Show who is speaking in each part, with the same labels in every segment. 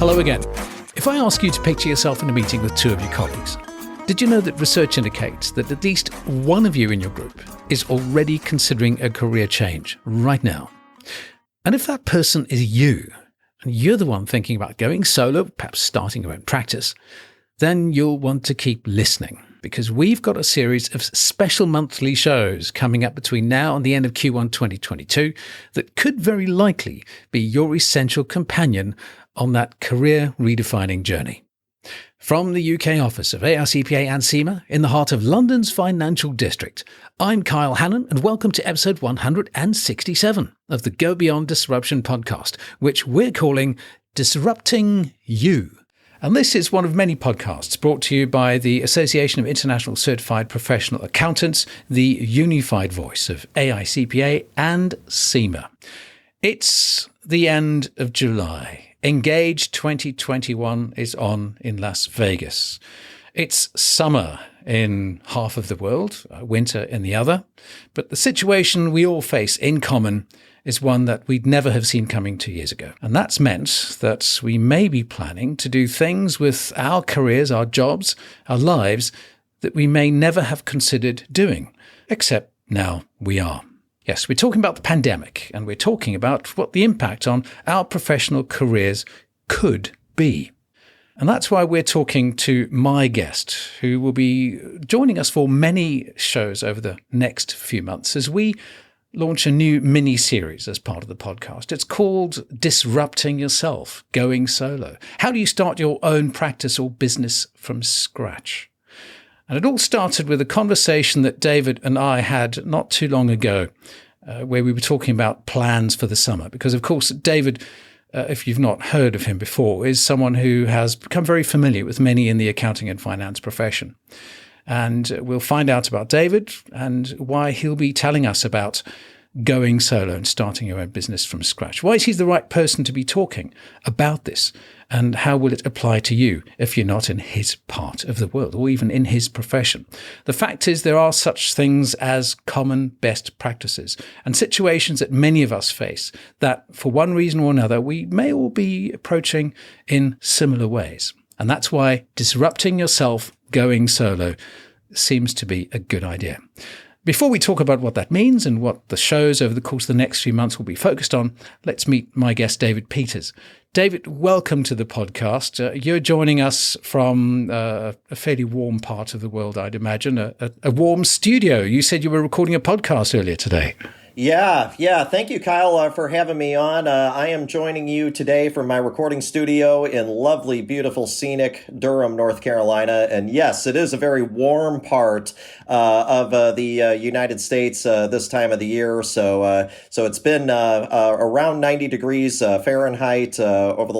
Speaker 1: Hello again. If I ask you to picture yourself in a meeting with two of your colleagues, did you know that research indicates that at least one of you in your group is already considering a career change right now? And if that person is you, and you're the one thinking about going solo, perhaps starting your own practice, then you'll want to keep listening, because we've got a series of special monthly shows coming up between now and the end of Q1 2022 that could very likely be your essential companion on that career redefining journey. From the UK office of AICPA and CIMA in the heart of London's financial district, I'm Kyle Hannon, and welcome to episode 167 of the Go Beyond Disruption podcast, which we're calling Disrupting You. And this is one of many podcasts brought to you by the Association of International Certified Professional Accountants, the unified voice of AICPA and CIMA. It's the end of July. Engage 2021 is on in Las Vegas. It's summer in half of the world, winter in the other. But the situation we all face in common is one that we'd never have seen coming 2 years ago. And that's meant that we may be planning to do things with our careers, our jobs, our lives that we may never have considered doing, except now we are. Yes, we're talking about the pandemic, and we're talking about what the impact on our professional careers could be. And that's why we're talking to my guest, who will be joining us for many shows over the next few months as we launch a new mini-series as part of the podcast. It's called Disrupting Yourself, Going Solo. How do you start your own practice or business from scratch? And it all started with a conversation that David and I had not too long ago, where we were talking about plans for the summer. Because, of course, David, if you've not heard of him before, is someone who has become very familiar with many in the accounting and finance profession. And we'll find out about David and why he'll be telling us about going solo and starting your own business from scratch. Why is he the right person to be talking about this? And how will it apply to you if you're not in his part of the world or even in his profession? The fact is, there are such things as common best practices and situations that many of us face that for one reason or another, we may all be approaching in similar ways. And that's why disrupting yourself, going solo seems to be a good idea. Before we talk about what that means and what the shows over the course of the next few months will be focused on, let's meet my guest, David Peters. David, welcome to the podcast. You're joining us from a fairly warm part of the world, I'd imagine, a warm studio. You said you were recording a podcast earlier today.
Speaker 2: Yeah. Thank you, Kyle, for having me on. I am joining you today from my recording studio in lovely, beautiful, scenic Durham, North Carolina. And yes, it is a very warm part of the United States this time of the year. So it's been around 90 degrees Fahrenheit over the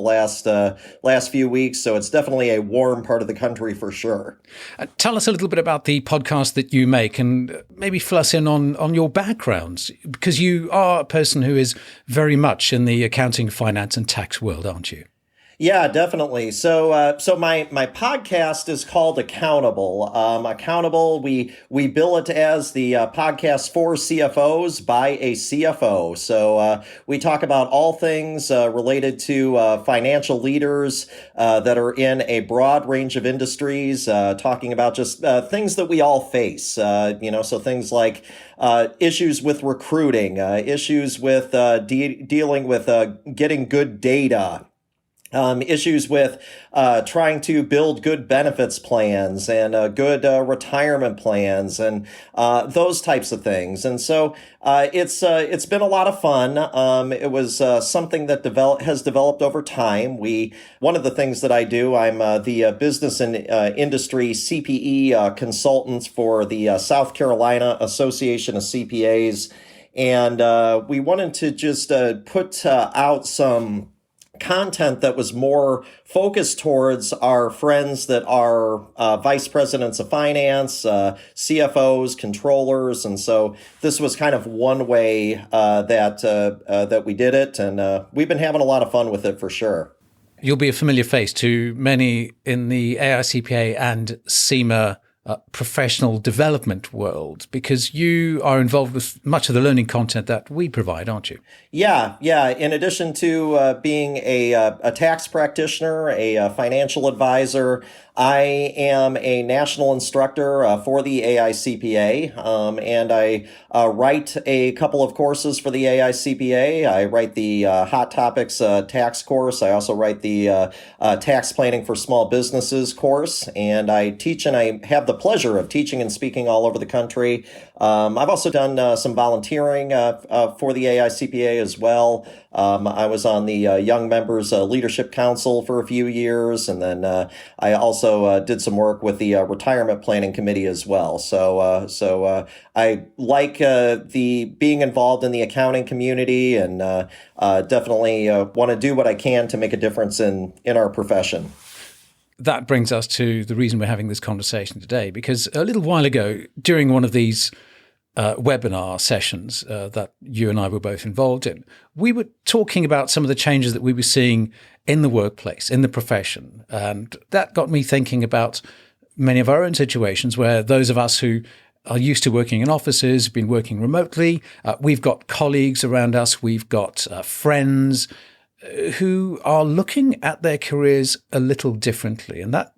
Speaker 2: last few weeks. So it's definitely a warm part of the country for sure.
Speaker 1: Tell us a little bit about the podcast that you make, and maybe fill us in on your backgrounds, because you are a person who is very much in the accounting, finance, and tax world, aren't you?
Speaker 2: Yeah, definitely. So my podcast is called Accountable. Accountable, we bill it as the podcast for CFOs by a CFO. So we talk about all things related to financial leaders that are in a broad range of industries, talking about just things that we all face. So things like issues with recruiting, issues with dealing with getting good data. Issues with trying to build good benefits plans and good retirement plans and those types of things. And so it's been a lot of fun. It was something that has developed over time. One of the things that I do, I'm the business and industry CPE consultant for the South Carolina Association of CPAs. And we wanted to just put out some content that was more focused towards our friends that are vice presidents of finance, CFOs, controllers. And so this was kind of one way that we did it. And we've been having a lot of fun with it for sure.
Speaker 1: You'll be a familiar face to many in the AICPA and CIMA professional development world, because you are involved with much of the learning content that we provide, aren't you?
Speaker 2: Yeah. In addition to being a tax practitioner, a financial advisor, I am a national instructor for the AICPA, and I write a couple of courses for the AICPA. I write the Hot Topics tax course. I also write the Tax Planning for Small Businesses course, and I teach, and I have the pleasure of teaching and speaking all over the country. I've also done some volunteering for the AICPA as well. I was on the Young Members Leadership Council for a few years, and then I also did some work with the Retirement Planning Committee as well. So I like the being involved in the accounting community, and definitely want to do what I can to make a difference in our profession.
Speaker 1: That brings us to the reason we're having this conversation today, because a little while ago, during one of these webinar sessions that you and I were both involved in, we were talking about some of the changes that we were seeing in the workplace, in the profession. And that got me thinking about many of our own situations where those of us who are used to working in offices, have been working remotely, we've got colleagues around us, we've got friends who are looking at their careers a little differently. And that,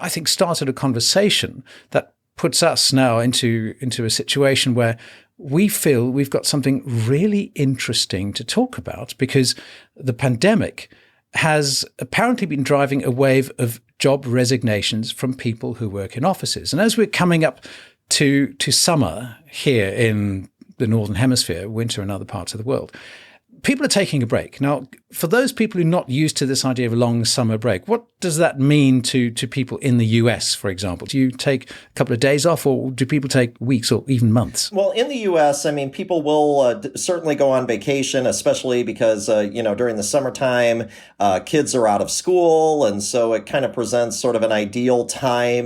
Speaker 1: I think, started a conversation that puts us now into a situation where we feel we've got something really interesting to talk about, because the pandemic has apparently been driving a wave of job resignations from people who work in offices. And as we're coming up to summer here in the Northern Hemisphere, winter in other parts of the world, people are taking a break. Now, for those people who are not used to this idea of a long summer break, what does that mean to people in the US, for example? Do you take a couple of days off, or do people take weeks or even months?
Speaker 2: Well, in the US, I mean, people will certainly go on vacation, especially because, during the summertime, kids are out of school. And so it kind of presents sort of an ideal time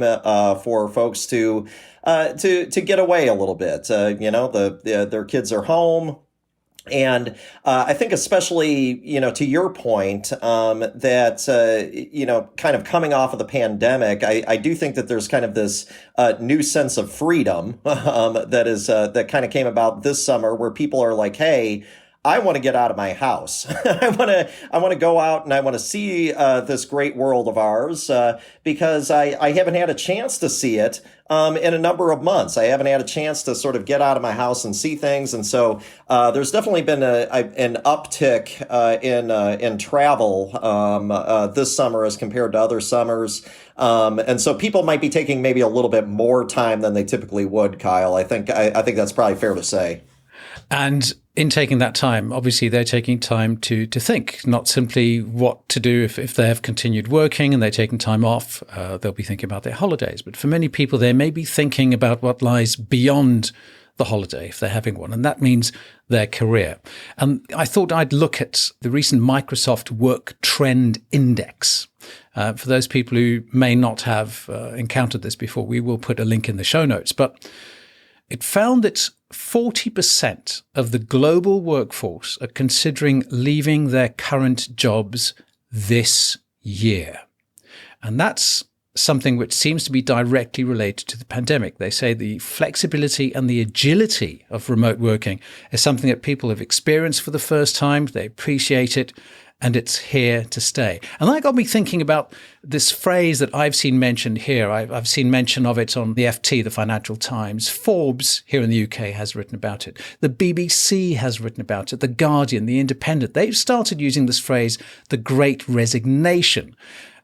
Speaker 2: for folks to get away a little bit. Their kids are home. And I think especially, to your point, that, kind of coming off of the pandemic, I do think that there's kind of this new sense of freedom that kind of came about this summer, where people are like, hey, I want to get out of my house. I want to go out and I want to see this great world of ours because I haven't had a chance to see it in a number of months. I haven't had a chance to sort of get out of my house and see things, and so there's definitely been an uptick in travel this summer as compared to other summers. And so people might be taking maybe a little bit more time than they typically would, Kyle. I think that's probably fair to say.
Speaker 1: And in taking that time, obviously they're taking time to think, not simply what to do if they have continued working and they're taking time off. They'll be thinking about their holidays. But for many people, they may be thinking about what lies beyond the holiday, if they're having one. And that means their career. And I thought I'd look at the recent Microsoft Work Trend Index. For those people who may not have encountered this before, we will put a link in the show notes. But it found that 40% of the global workforce are considering leaving their current jobs this year. And that's something which seems to be directly related to the pandemic. They say the flexibility and the agility of remote working is something that people have experienced for the first time. They appreciate it, and it's here to stay. And that got me thinking about this phrase that I've seen mentioned here. I've seen mention of it on the FT, the Financial Times. Forbes here in the UK has written about it. The BBC has written about it. The Guardian, The Independent. They've started using this phrase, the Great Resignation.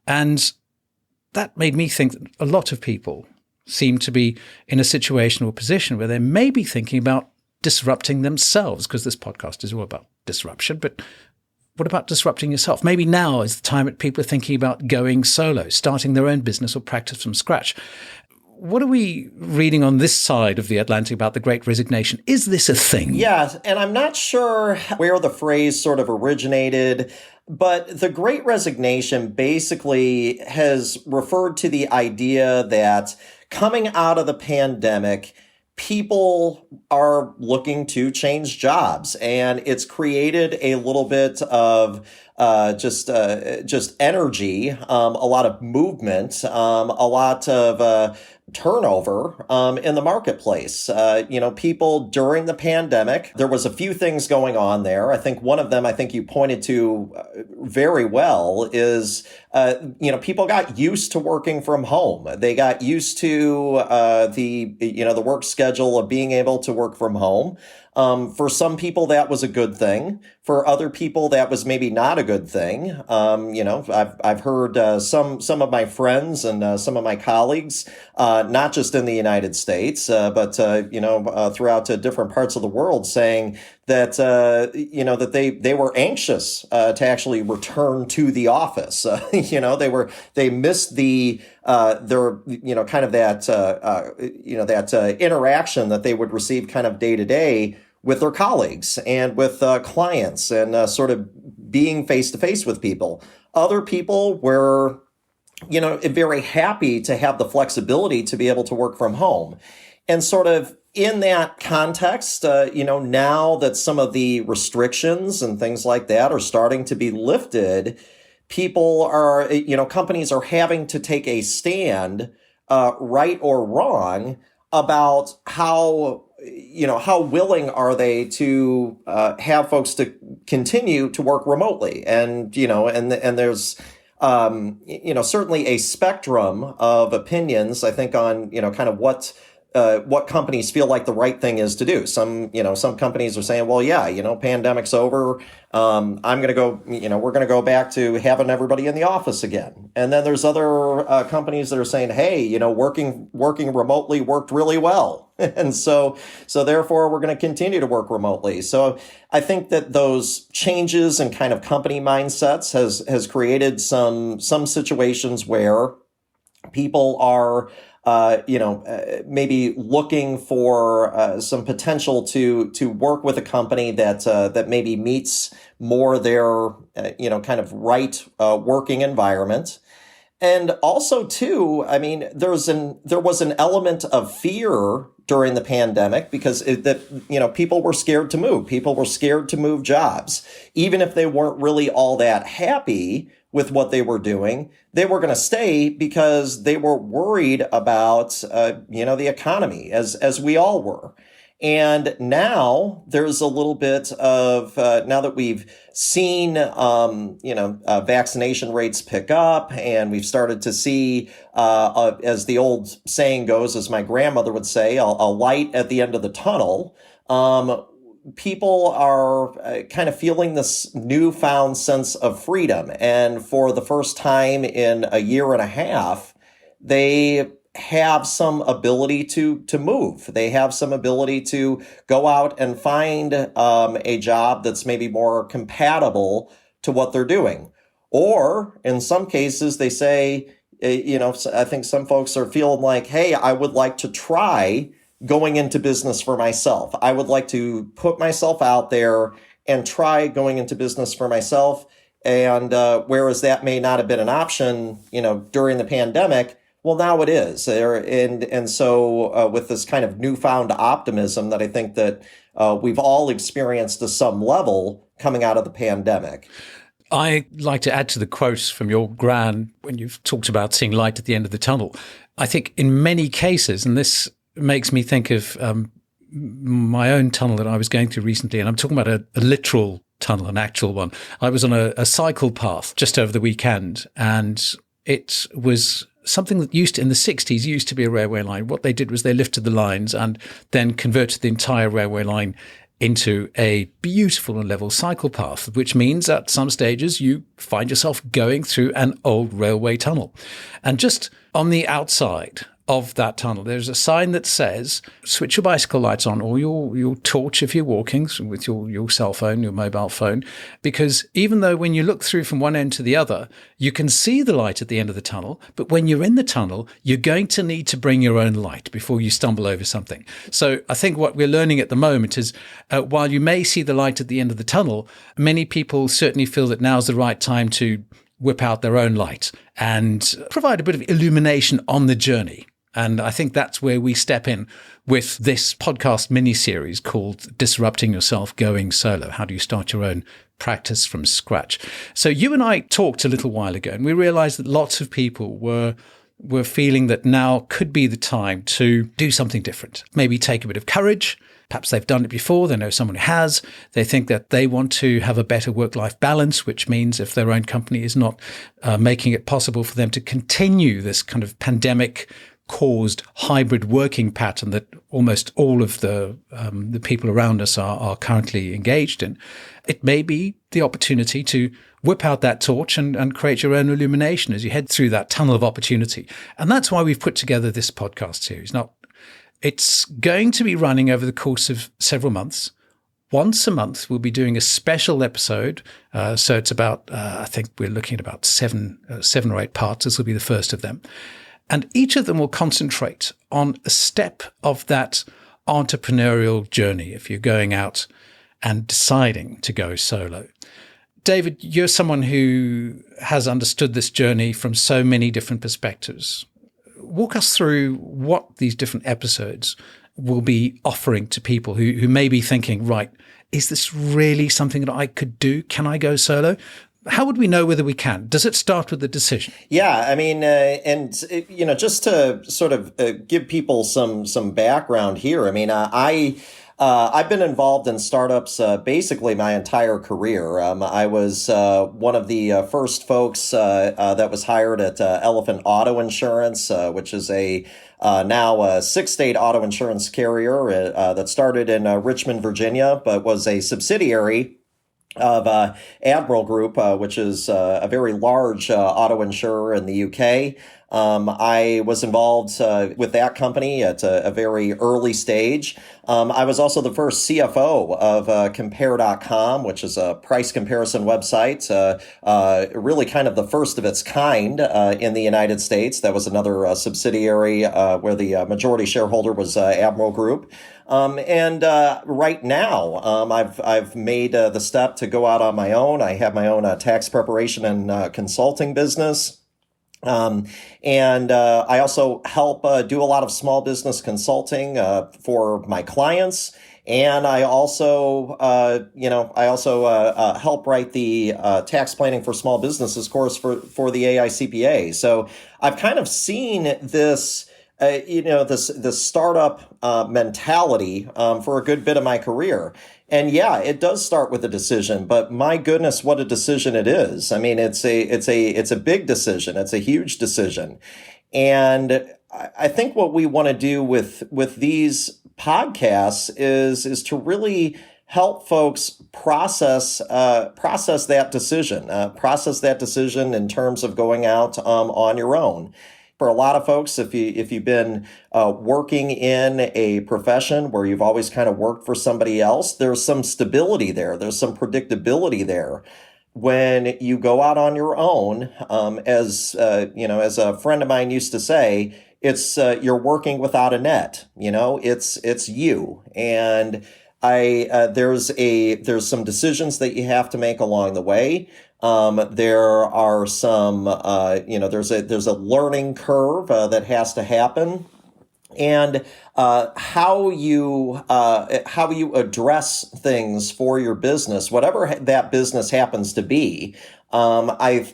Speaker 1: And that made me think that a lot of people seem to be in a situation or position where they may be thinking about disrupting themselves, because this podcast is all about disruption. But what about disrupting yourself? Maybe now is the time that people are thinking about going solo, starting their own business or practice from scratch. What are we reading on this side of the Atlantic about the Great Resignation? Is this a thing?
Speaker 2: Yeah, and I'm not sure where the phrase sort of originated, but the Great Resignation basically has referred to the idea that coming out of the pandemic, people are looking to change jobs, and it's created a little bit of just energy, a lot of movement, a lot of turnover in the marketplace. People during the pandemic, there was a few things going on there. I think one of them, I think you pointed to very well, is people got used to working from home. They got used to the work schedule of being able to work from home. For some people, that was a good thing. For other people, that was maybe not a good thing. I've heard some of my friends and some of my colleagues, not just in the United States, but throughout different parts of the world, saying that that they were anxious to actually return to the office. They missed the kind of that interaction that they would receive kind of day to day with their colleagues and with clients, and sort of being face to face with people. Other people were very happy to have the flexibility to be able to work from home. And sort of in that context, now that some of the restrictions and things like that are starting to be lifted, people are, companies are having to take a stand, right or wrong, about how willing are they to have folks to continue to work remotely. And, and there's, certainly a spectrum of opinions, I think, on, kind of what companies feel like the right thing is to do. Some companies are saying, well, yeah, pandemic's over. I'm going to go, we're going to go back to having everybody in the office again. And then there's other companies that are saying, hey, working remotely worked really well. And so therefore we're going to continue to work remotely. So I think that those changes in kind of company mindsets has created some situations where people are maybe looking for some potential to work with a company that maybe meets more their kind of right working environment. And also too, I mean, there was an element of fear during the pandemic because people were scared to move. People were scared to move jobs, even if they weren't really all that happy with what they were doing. They were going to stay because they were worried about, the economy, as we all were. And now there's a little bit of, now that we've seen, vaccination rates pick up, and we've started to see, as the old saying goes, as my grandmother would say, a light at the end of the tunnel. People are kind of feeling this newfound sense of freedom. And for the first time in a year and a half, they have some ability to move. They have some ability to go out and find a job that's maybe more compatible to what they're doing. Or in some cases, they say, I think some folks are feeling like, hey, I would like to try going into business for myself. I would like to put myself out there and try going into business for myself. And whereas that may not have been an option, during the pandemic, well, now it is. And so with this kind of newfound optimism that I think that we've all experienced to some level coming out of the pandemic.
Speaker 1: I like to add to the quotes from your gran when you've talked about seeing light at the end of the tunnel. I think in many cases, and this makes me think of my own tunnel that I was going through recently, and I'm talking about a literal tunnel, an actual one. I was on a cycle path just over the weekend, and it was something that in the 60s used to be a railway line. What they did was they lifted the lines and then converted the entire railway line into a beautiful and level cycle path, which means at some stages you find yourself going through an old railway tunnel. And just on the outside of that tunnel, there's a sign that says, switch your bicycle lights on, or your torch if you're walking with your cell phone, your mobile phone, because even though when you look through from one end to the other, you can see the light at the end of the tunnel, but when you're in the tunnel, you're going to need to bring your own light before you stumble over something. So I think what we're learning at the moment is, while you may see the light at the end of the tunnel, many people certainly feel that now's the right time to whip out their own light and provide a bit of illumination on the journey. And I think that's where we step in with this podcast mini-series called Disrupting Yourself Going Solo. How do you start your own practice from scratch? So you and I talked a little while ago, and we realized that lots of people were were feeling that now could be the time to do something different, maybe take a bit of courage. Perhaps they've done it before, they know someone who has. They think that they want to have a better work-life balance, which means if their own company is not making it possible for them to continue this kind of pandemic-caused hybrid working pattern that almost all of the people around us are currently engaged in, it may be the opportunity to whip out that torch and create your own illumination as you head through that tunnel of opportunity. And that's why we've put together this podcast series. Now, it's going to be running over the course of several months. Once a month, we'll be doing a special episode. So it's about, I think we're looking at about seven or eight parts. This will be the first of them. And each of them will concentrate on a step of that entrepreneurial journey if you're going out and deciding to go solo. David, you're someone who has understood this journey from so many different perspectives. Walk us through what these different episodes will be offering to people who may be thinking, right, is this really something that I could do? Can I go solo? How would we know whether we can? Does it start with the decision?
Speaker 2: Yeah, I mean, just to sort of give people some background here. I mean, I've been involved in startups basically my entire career. I was one of the first folks that was hired at Elephant Auto Insurance, which is now a 6-state auto insurance carrier that started in Richmond, Virginia, but was a subsidiary of Admiral Group, which is a very large auto insurer in the UK. I was involved with that company at a very early stage. I was also the first CFO of Compare.com, which is a price comparison website, really kind of the first of its kind in the United States. That was another subsidiary where the majority shareholder was Admiral Group. Right now, I've made the step to go out on my own. I have my own tax preparation and consulting business. I also help do a lot of small business consulting for my clients. And I also, help write the tax planning for small businesses course for the AICPA. So I've kind of seen this, this startup mentality for a good bit of my career. And yeah, it does start with a decision, but my goodness, what a decision it is. I mean, it's a big decision. It's a huge decision. And I think what we want to do with these podcasts is to really help folks process that decision in terms of going out on your own. For a lot of folks, if you've been working in a profession where you've always kind of worked for somebody else, there's some stability there. There's some predictability there. When you go out on your own, as a friend of mine used to say, it's you're working without a net. It's you. And there's some decisions that you have to make along the way. There are some, there's a learning curve that has to happen, and how you address things for your business, whatever that business happens to be. There's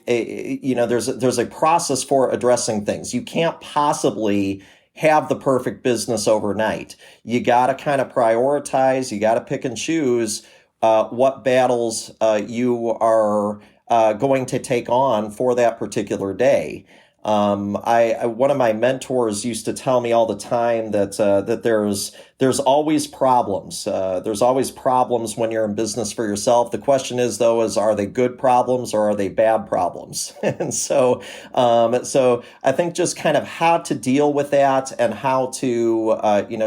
Speaker 2: a process for addressing things. You can't possibly have the perfect business overnight. You got to kind of prioritize. You got to pick and choose what battles you are going to take on for that particular day. One of my mentors used to tell me all the time that there's always problems. There's always problems when you're in business for yourself. The question is, though, are they good problems or are they bad problems? And so I think just kind of how to deal with that and how to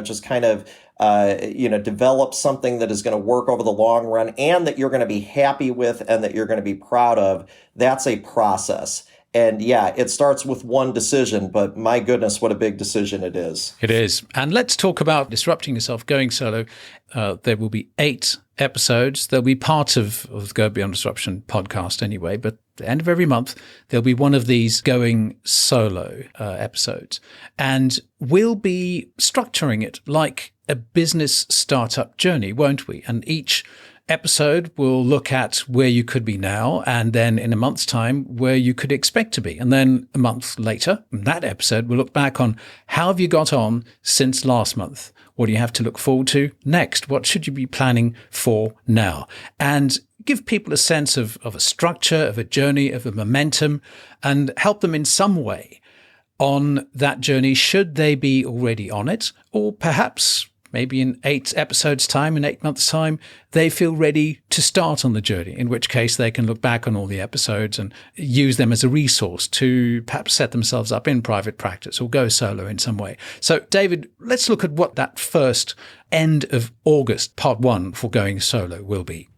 Speaker 2: just kind of develop something that is going to work over the long run and that you're going to be happy with and that you're going to be proud of. That's a process. And yeah, it starts with one decision, but my goodness, what a big decision it is.
Speaker 1: It is. And let's talk about disrupting yourself, going solo. There will be 8 episodes. They'll be part of the Go Beyond Disruption podcast anyway, but at the end of every month, there'll be one of these going solo episodes. And we'll be structuring it like a business startup journey, won't we? And each episode will look at where you could be now, and then in a month's time, where you could expect to be. And then a month later, that episode will look back on how have you got on since last month? What do you have to look forward to next? What should you be planning for now? And give people a sense of a structure, of a journey, of a momentum, and help them in some way on that journey, should they be already on it, or perhaps maybe in 8 episodes' time, in 8 months' time, they feel ready to start on the journey, in which case they can look back on all the episodes and use them as a resource to perhaps set themselves up in private practice or go solo in some way. So, David, let's look at what that first end of August, part 1 for going solo will be.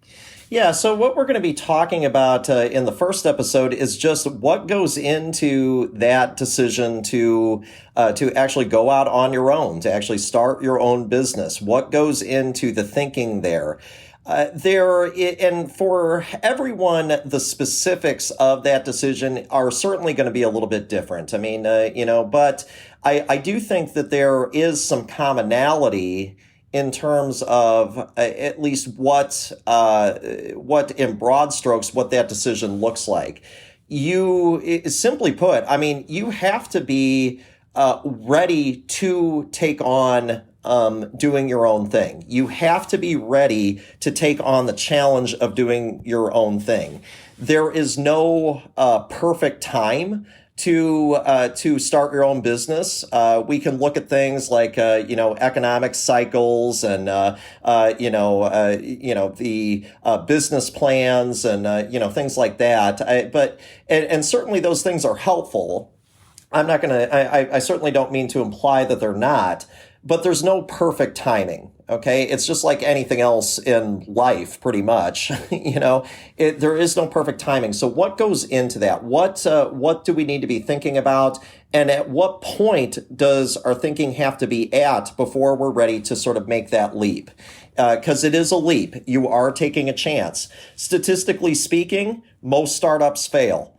Speaker 2: Yeah, so what we're going to be talking about in the first episode is just what goes into that decision to actually go out on your own, to actually start your own business. What goes into the thinking there? And for everyone, the specifics of that decision are certainly going to be a little bit different. I mean, but I do think that there is some commonality in terms of at least what in broad strokes, what that decision looks like. Simply put, I mean, you have to be ready to take on doing your own thing. You have to be ready to take on the challenge of doing your own thing. There is no perfect time to start your own business. We can look at things like economic cycles and the business plans and things like that. But certainly those things are helpful. I certainly don't mean to imply that they're not, but there's no perfect timing. Okay. It's just like anything else in life, pretty much. There is no perfect timing. So what goes into that? What do we need to be thinking about? And at what point does our thinking have to be at before we're ready to sort of make that leap? Because it is a leap. You are taking a chance. Statistically speaking, most startups fail.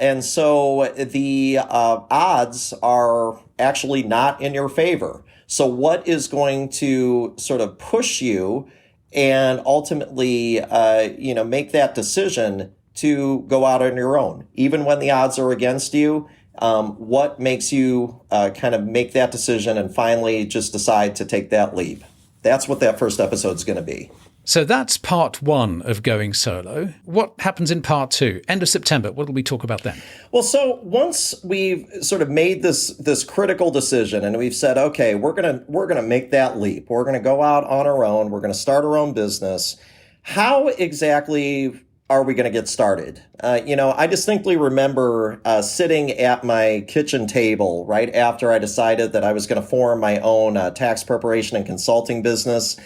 Speaker 2: And so the odds are actually not in your favor. So what is going to sort of push you and ultimately, make that decision to go out on your own, even when the odds are against you? What makes you kind of make that decision and finally just decide to take that leap? That's what that first episode is going to be.
Speaker 1: So that's part 1 of going solo. What happens in part 2? End of September. What will we talk about then?
Speaker 2: Well, so once we've sort of made this critical decision and we've said, okay, we're gonna make that leap. We're gonna go out on our own. We're gonna start our own business. How exactly are we going to get started? I distinctly remember sitting at my kitchen table right after I decided that I was going to form my own tax preparation and consulting business.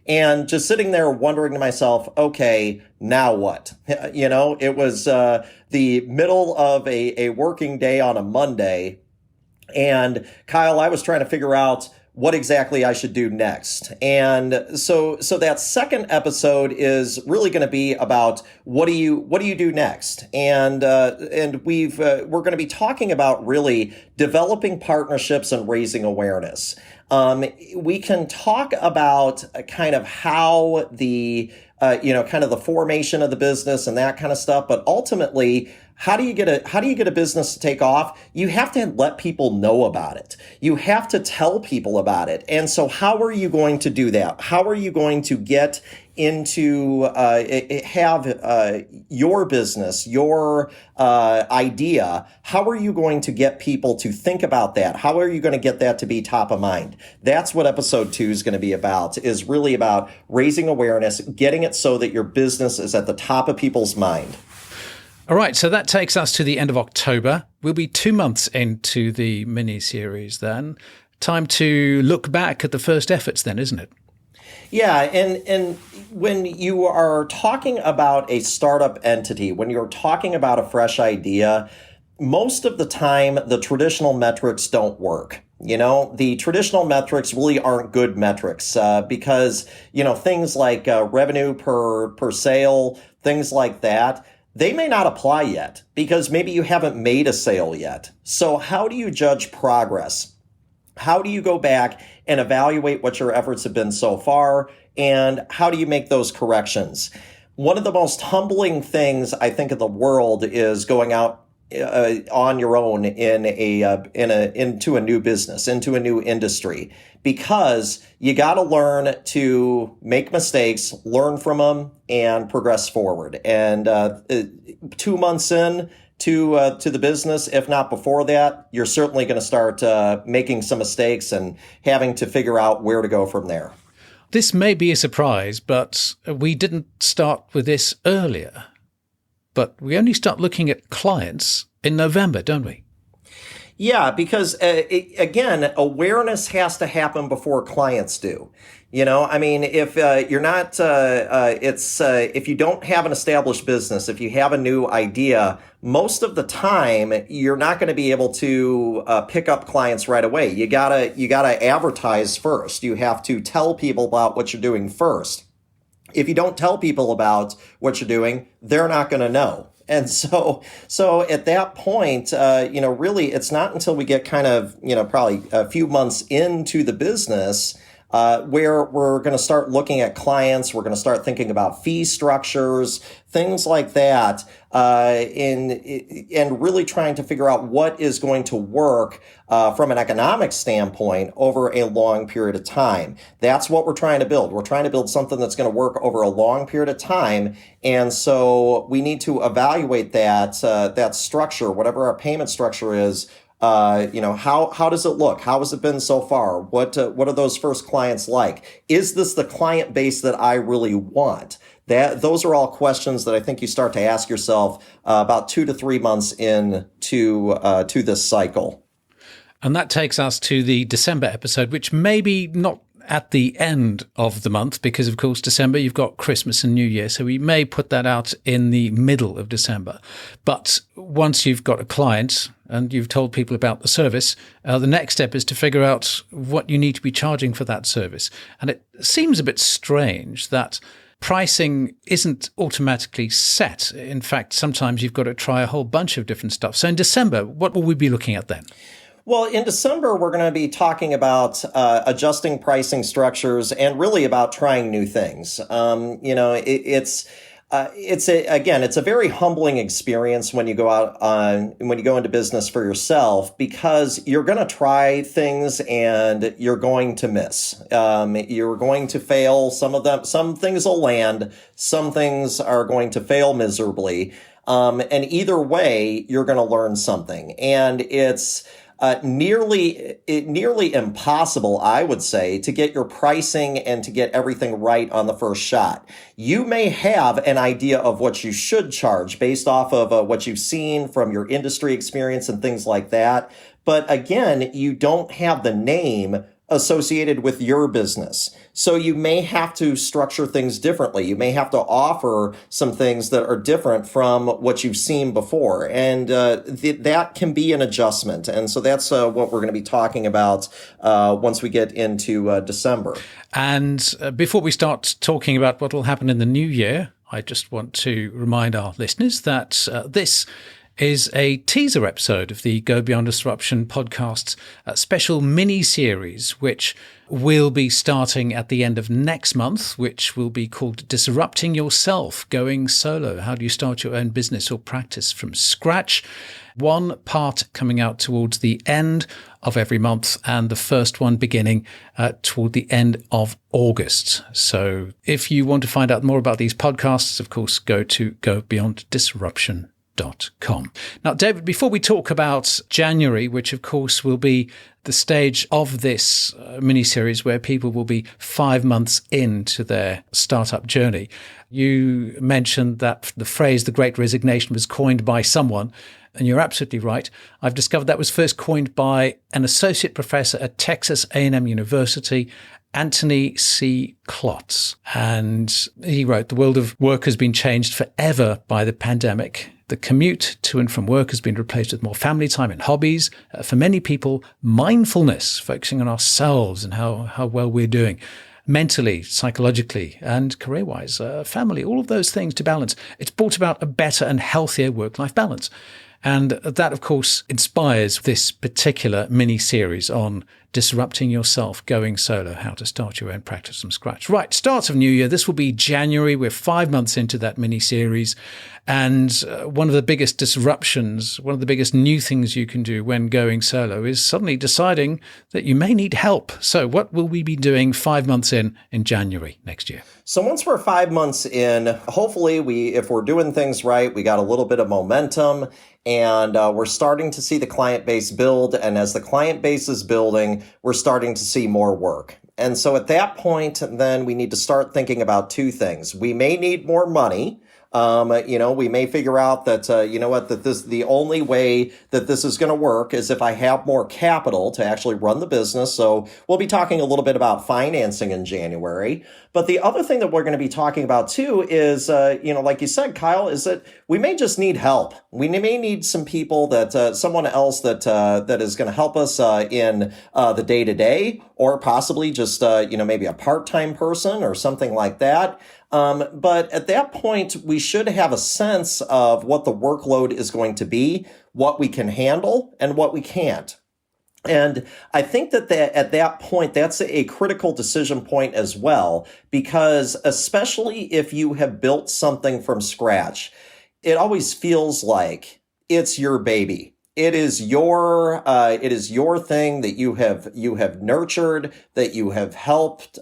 Speaker 2: And just sitting there wondering to myself, okay, now what? It was the middle of a working day on a Monday. And Kyle, I was trying to figure out what exactly I should do next. And so that second episode is really going to be about what do you do next? And we're going to be talking about really developing partnerships and raising awareness. We can talk about kind of how the kind of the formation of the business and that kind of stuff, but ultimately, how do you get a business to take off? You have to let people know about it. You have to tell people about it. And so how are you going to do that? How are you going to get into have your business, your idea? How are you going to get people to think about that? How are you going to get that to be top of mind? That's what episode 2 is going to be about, is really about raising awareness, getting it so that your business is at the top of people's mind.
Speaker 1: All right, so that takes us to the end of October. We'll be 2 months into the mini-series then. Time to look back at the first efforts then, isn't it?
Speaker 2: Yeah, and when you are talking about a startup entity, when you're talking about a fresh idea, most of the time the traditional metrics don't work. The traditional metrics really aren't good metrics because, things like revenue per sale, things like that, they may not apply yet because maybe you haven't made a sale yet. So how do you judge progress? How do you go back and evaluate what your efforts have been so far and how do you make those corrections? One of the most humbling things I think in the world is going out on your own into a new business, into a new industry, because you got to learn to make mistakes, learn from them, and progress forward. And 2 months in to the business, if not before that, you're certainly going to start making some mistakes and having to figure out where to go from there.
Speaker 1: This may be a surprise, but we didn't start with this earlier. But we only start looking at clients in November, don't we?
Speaker 2: Yeah, because again, awareness has to happen before clients do. I mean, if you're not, if you don't have an established business, if you have a new idea, most of the time you're not going to be able to pick up clients right away. You gotta advertise first. You have to tell people about what you're doing first. If you don't tell people about what you're doing, they're not going to know. And so at that point, really, it's not until we get kind of, probably a few months into the business where we're going to start looking at clients. We're going to start thinking about fee structures, things like that, and really trying to figure out what is going to work from an economic standpoint over a long period of time. That's what we're trying to build. We're trying to build something that's going to work over a long period of time. And so we need to evaluate that structure, whatever our payment structure is. How does it look? How has it been so far? What are those first clients like? Is this the client base that I really want? Those are all questions that I think you start to ask yourself about 2 to 3 months into to this cycle.
Speaker 1: And that takes us to the December episode, which may be not at the end of the month, because of course December you've got Christmas and New Year, so we may put that out in the middle of December. But once you've got a client and you've told people about the service, the next step is to figure out what you need to be charging for that service. And it seems a bit strange that pricing isn't automatically set. In fact, sometimes you've got to try a whole bunch of different stuff. So in December, what will we be looking at then?
Speaker 2: Well, in December, we're going to be talking about adjusting pricing structures and really about trying new things. It's a very humbling experience when you go out when you go into business for yourself, because you're going to try things and you're going to miss. You're going to fail. Some things will land. Some things are going to fail miserably. And either way, you're going to learn something. And it's nearly impossible, I would say, to get your pricing and to get everything right on the first shot. You may have an idea of what you should charge based off of what you've seen from your industry experience and things like that. But again, you don't have the name associated with your business. So you may have to structure things differently. You may have to offer some things that are different from what you've seen before. And that can be an adjustment. And so that's what we're going to be talking about once we get into December.
Speaker 1: And before we start talking about what will happen in the new year, I just want to remind our listeners that this is a teaser episode of the Go Beyond Disruption podcast's special mini-series, which will be starting at the end of next month, which will be called Disrupting Yourself, Going Solo. How do you start your own business or practice from scratch? One part coming out towards the end of every month, and the first one beginning toward the end of August. So if you want to find out more about these podcasts, of course, go to gobeyonddisruption.com. Now, David, before we talk about January, which of course will be the stage of this mini-series where people will be 5 months into their startup journey, you mentioned that the phrase "the Great Resignation" was coined by someone, and you're absolutely right. I've discovered that was first coined by an associate professor at Texas A&M University, Anthony C. Klotz. And he wrote, "The world of work has been changed forever by the pandemic. The commute to and from work has been replaced with more family time and hobbies. For many people, mindfulness, focusing on ourselves and how well we're doing, mentally, psychologically, and career-wise, family, all of those things to balance. It's brought about a better and healthier work-life balance. And that, of course, inspires this particular mini-series on disrupting yourself, going solo, how to start your own practice from scratch. Right, start of new year. This will be January. We're 5 months into that mini-series. And one of the biggest disruptions, one of the biggest new things you can do when going solo is suddenly deciding that you may need help. So what will we be doing 5 months in January next year?
Speaker 2: So once we're 5 months in, hopefully if we're doing things right, we got a little bit of momentum and we're starting to see the client base build. And as the client base is building, we're starting to see more work. And so at that point, then we need to start thinking about two things. We may need more money. We may figure out that, that the only way that this is going to work is if I have more capital to actually run the business. So we'll be talking a little bit about financing in January. But the other thing that we're going to be talking about too is, like you said, Kyle, is that we may just need help. We may need some people that, someone else that is going to help us, in, the day to day, or possibly just, maybe a part-time person or something like that. But at that point, we should have a sense of what the workload is going to be, what we can handle, and what we can't. And I think that at that point, that's a critical decision point as well, because especially if you have built something from scratch, it always feels like it's your baby. It is your thing that you have nurtured, that you have helped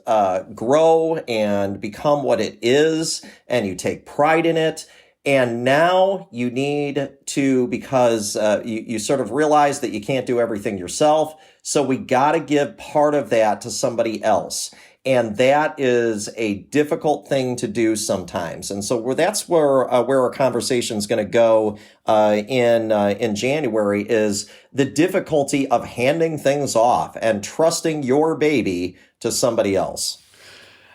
Speaker 2: grow and become what it is, and you take pride in it. And now you need to, because you sort of realize that you can't do everything yourself. So we got to give part of that to somebody else. And that is a difficult thing to do sometimes. And so that's where our conversation is going to go in January, is the difficulty of handing things off and trusting your baby to somebody else.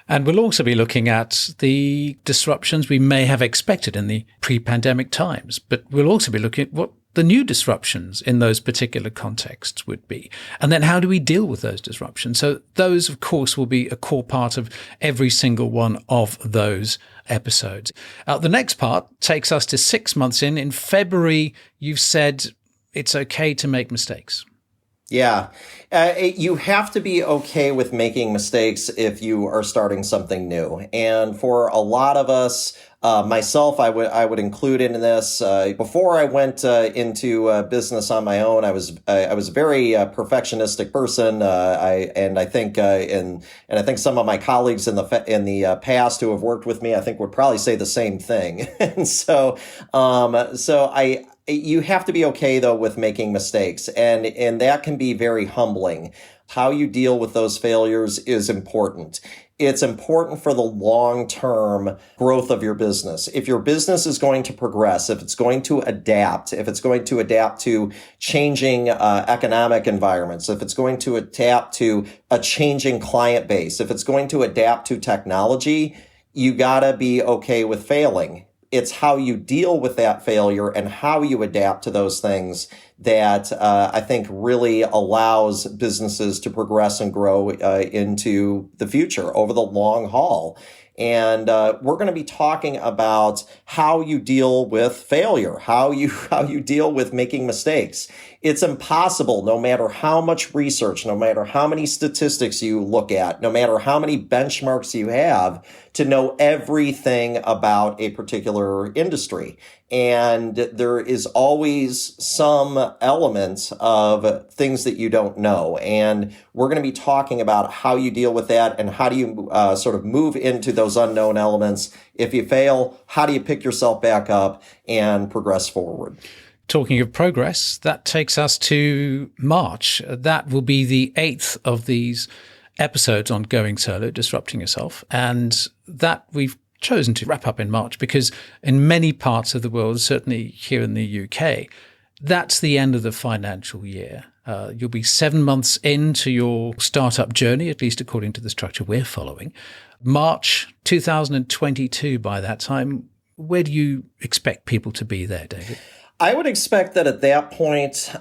Speaker 1: And we'll also be looking at the disruptions we may have expected in the pre-pandemic times, but we'll also be looking at what the new disruptions in those particular contexts would be. And then how do we deal with those disruptions? So those, of course, will be a core part of every single one of those episodes. The next part takes us to 6 months in. In February, you've said it's okay to make mistakes.
Speaker 2: Yeah, you have to be okay with making mistakes if you are starting something new. And for a lot of us, myself, I would include in this. Before I went into business on my own, I was a very perfectionistic person. I think some of my colleagues in the past who have worked with me, I think would probably say the same thing. And you have to be okay, though, with making mistakes, and that can be very humbling. How you deal with those failures is important. It's important for the long-term growth of your business. If your business is going to progress, if it's going to adapt to changing economic environments, if it's going to adapt to a changing client base, if it's going to adapt to technology, you gotta be okay with failing. It's how you deal with that failure and how you adapt to those things that I think really allows businesses to progress and grow into the future over the long haul. And we're going to be talking about how you deal with failure, how you deal with making mistakes. It's impossible, no matter how much research, no matter how many statistics you look at, no matter how many benchmarks you have, to know everything about a particular industry. And there is always some element of things that you don't know. And we're going to be talking about how you deal with that and how do you sort of move into those unknown elements. If you fail, how do you pick yourself back up and progress forward?
Speaker 1: Talking of progress, that takes us to March. That will be the 8th of these episodes on going solo, disrupting yourself. And that we've chosen to wrap up in March because in many parts of the world, certainly here in the UK, that's the end of the financial year. You'll be 7 months into your startup journey, at least according to the structure we're following. March 2022 by that time. Where do you expect people to be there, David?
Speaker 2: I would expect that at that point,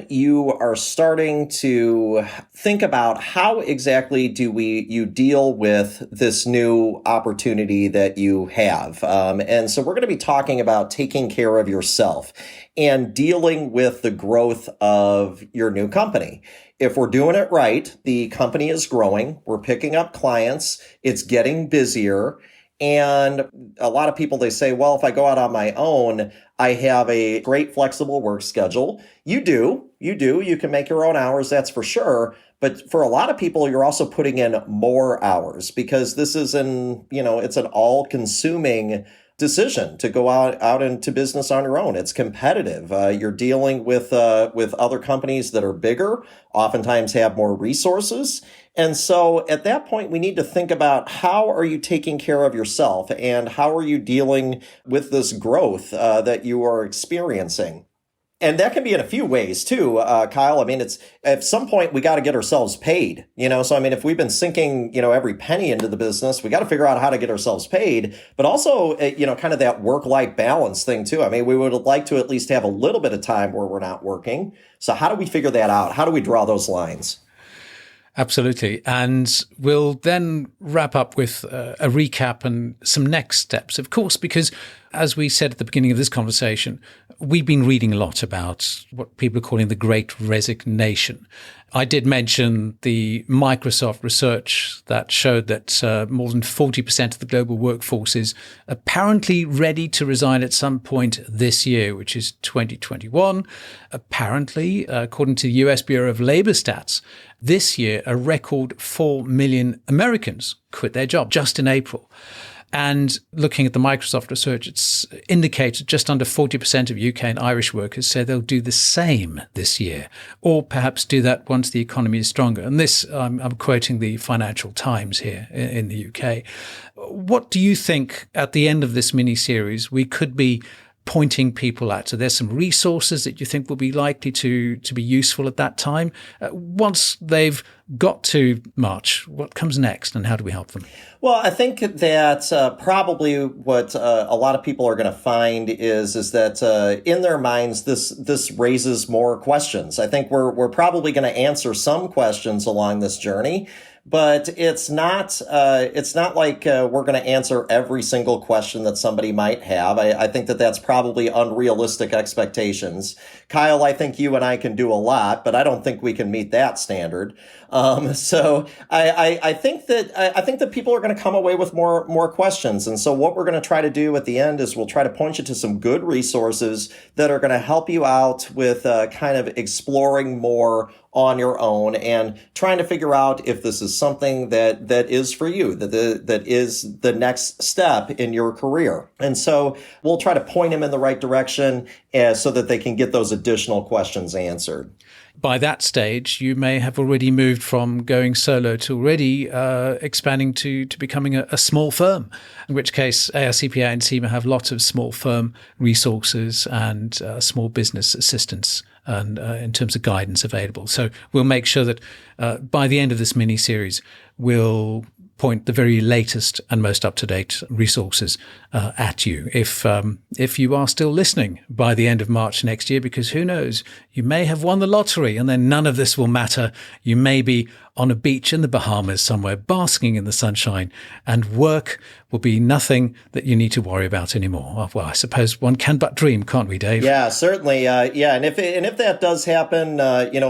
Speaker 2: you are starting to think about how exactly you deal with this new opportunity that you have. And so we're going to be talking about taking care of yourself and dealing with the growth of your new company. If we're doing it right, the company is growing, we're picking up clients, it's getting busier. And a lot of people, they say, well, if I go out on my own, I have a great flexible work schedule. You do. You can make your own hours, that's for sure. But for a lot of people, you're also putting in more hours because this is it's an all-consuming decision to go out into business on your own. It's competitive. You're dealing with other companies that are bigger, oftentimes have more resources. And so at that point, we need to think about how are you taking care of yourself and how are you dealing with this growth that you are experiencing. And that can be in a few ways too, Kyle. I mean, it's at some point we got to get ourselves paid, So, I mean, if we've been sinking, every penny into the business, we got to figure out how to get ourselves paid, but also, kind of that work-life balance thing too. I mean, we would like to at least have a little bit of time where we're not working. So how do we figure that out? How do we draw those lines?
Speaker 1: Absolutely. And we'll then wrap up with a recap and some next steps, of course, because as we said at the beginning of this conversation, we've been reading a lot about what people are calling the Great Resignation. I did mention the Microsoft research that showed that more than 40% of the global workforce is apparently ready to resign at some point this year, which is 2021. Apparently, according to the US Bureau of Labor Stats, this year, a record 4 million Americans quit their job just in April. And looking at the Microsoft research, it's indicated just under 40% of UK and Irish workers say they'll do the same this year, or perhaps do that once the economy is stronger. And this, I'm quoting the Financial Times here in the UK. What do you think at the end of this mini-series we could be pointing people at? So there's some resources that you think will be likely to be useful at that time. Once they've got to March, what comes next and how do we help them?
Speaker 2: Well, I think that probably what a lot of people are going to find is that in their minds, this raises more questions. I think we're probably going to answer some questions along this journey. But it's not like we're going to answer every single question that somebody might have. I think that that's probably unrealistic expectations. Kyle, I think you and I can do a lot, but I don't think we can meet that standard. So I think that people are going to come away with more questions. And so what we're going to try to do at the end is we'll try to point you to some good resources that are going to help you out with kind of exploring more on your own and trying to figure out if this is something that is for you, that is the next step in your career. And so we'll try to point them in the right direction so that they can get those additional questions answered.
Speaker 1: By that stage, you may have already moved from going solo to already expanding to becoming a small firm, in which case ARCPA and CIMA have lots of small firm resources and small business assistance and in terms of guidance available. So we'll make sure that by the end of this mini-series, we'll point the very latest and most up-to-date resources at you if you are still listening by the end of March next year, because who knows, you may have won the lottery and then none of this will matter. You may be on a beach in the Bahamas somewhere basking in the sunshine and work will be nothing that you need to worry about anymore. Well, I suppose one can but dream, can't we, Dave?
Speaker 2: Yeah, certainly. And if that does happen,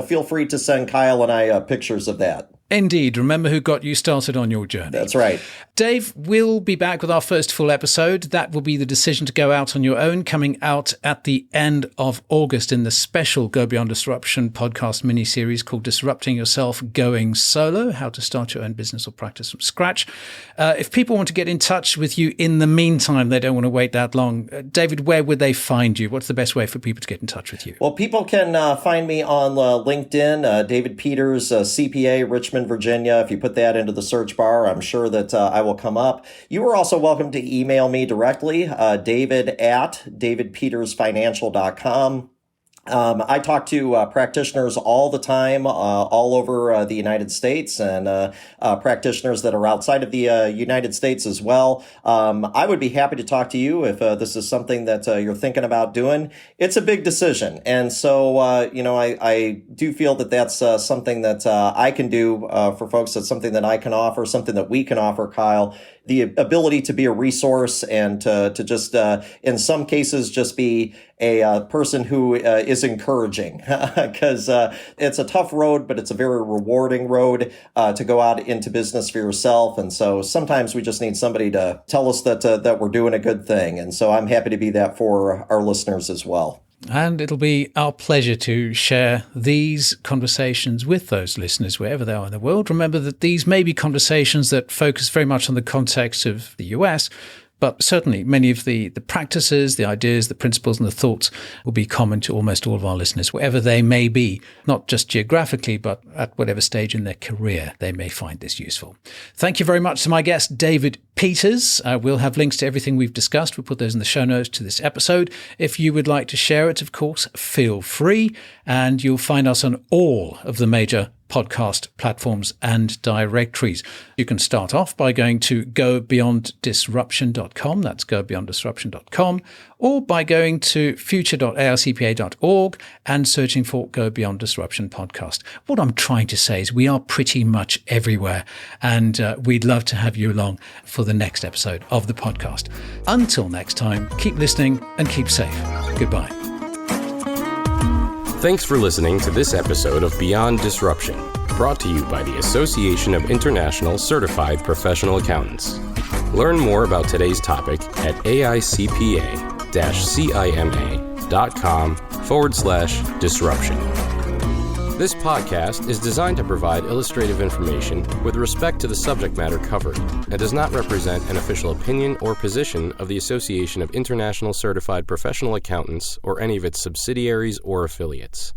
Speaker 2: feel free to send Kyle and I pictures of that.
Speaker 1: Indeed. Remember who got you started on your journey.
Speaker 2: That's right.
Speaker 1: Dave, we'll be back with our first full episode. That will be the decision to go out on your own, coming out at the end of August in the special Go Beyond Disruption podcast mini-series called Disrupting Yourself Going Solo, How to Start Your Own Business or Practice from Scratch. If people want to get in touch with you in the meantime, they don't want to wait that long. David, where would they find you? What's the best way for people to get in touch with you?
Speaker 2: Well, people can find me on LinkedIn, David Peters, CPA, Richmond, Virginia. If you put that into the search bar, I'm sure that I will come up. You are also welcome to email me directly, david@davidpetersfinancial.com. I talk to practitioners all the time, all over the United States, and practitioners that are outside of the United States as well. I would be happy to talk to you if this is something that you're thinking about doing. It's a big decision, and so I do feel that that's something that I can do for folks. That's something that I can offer, something that we can offer, Kyle. The ability to be a resource and to just, in some cases, just be a person who is encouraging, because it's a tough road, but it's a very rewarding road to go out into business for yourself. And so sometimes we just need somebody to tell us that we're doing a good thing. And so I'm happy to be that for our listeners as well.
Speaker 1: And it'll be our pleasure to share these conversations with those listeners wherever they are in the world. Remember that these may be conversations that focus very much on the context of the US, but certainly many of the practices, the ideas, the principles and the thoughts will be common to almost all of our listeners, wherever they may be, not just geographically, but at whatever stage in their career they may find this useful. Thank you very much to my guest, David Peters. We'll have links to everything we've discussed. We'll put those in the show notes to this episode. If you would like to share it, of course, feel free. And you'll find us on all of the major podcast platforms and directories. You can start off by going to gobeyonddisruption.com. That's gobeyonddisruption.com. Or by going to future.arcpa.org and searching for Go Beyond Disruption podcast. What I'm trying to say is we are pretty much everywhere, and we'd love to have you along for the next episode of the podcast. Until next time, keep listening and keep safe. Goodbye.
Speaker 3: Thanks for listening to this episode of Beyond Disruption, brought to you by the Association of International Certified Professional Accountants. Learn more about today's topic at aicpa-cima.com/disruption. This podcast is designed to provide illustrative information with respect to the subject matter covered and does not represent an official opinion or position of the Association of International Certified Professional Accountants or any of its subsidiaries or affiliates.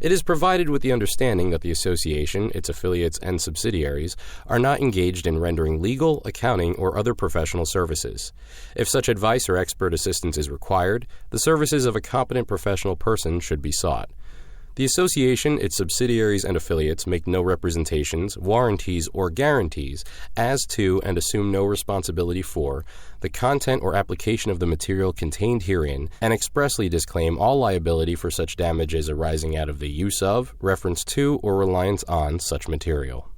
Speaker 3: It is provided with the understanding that the association, its affiliates, and subsidiaries are not engaged in rendering legal, accounting, or other professional services. If such advice or expert assistance is required, the services of a competent professional person should be sought. The association, its subsidiaries, and affiliates make no representations, warranties, or guarantees as to and assume no responsibility for the content or application of the material contained herein and expressly disclaim all liability for such damages arising out of the use of, reference to, or reliance on such material.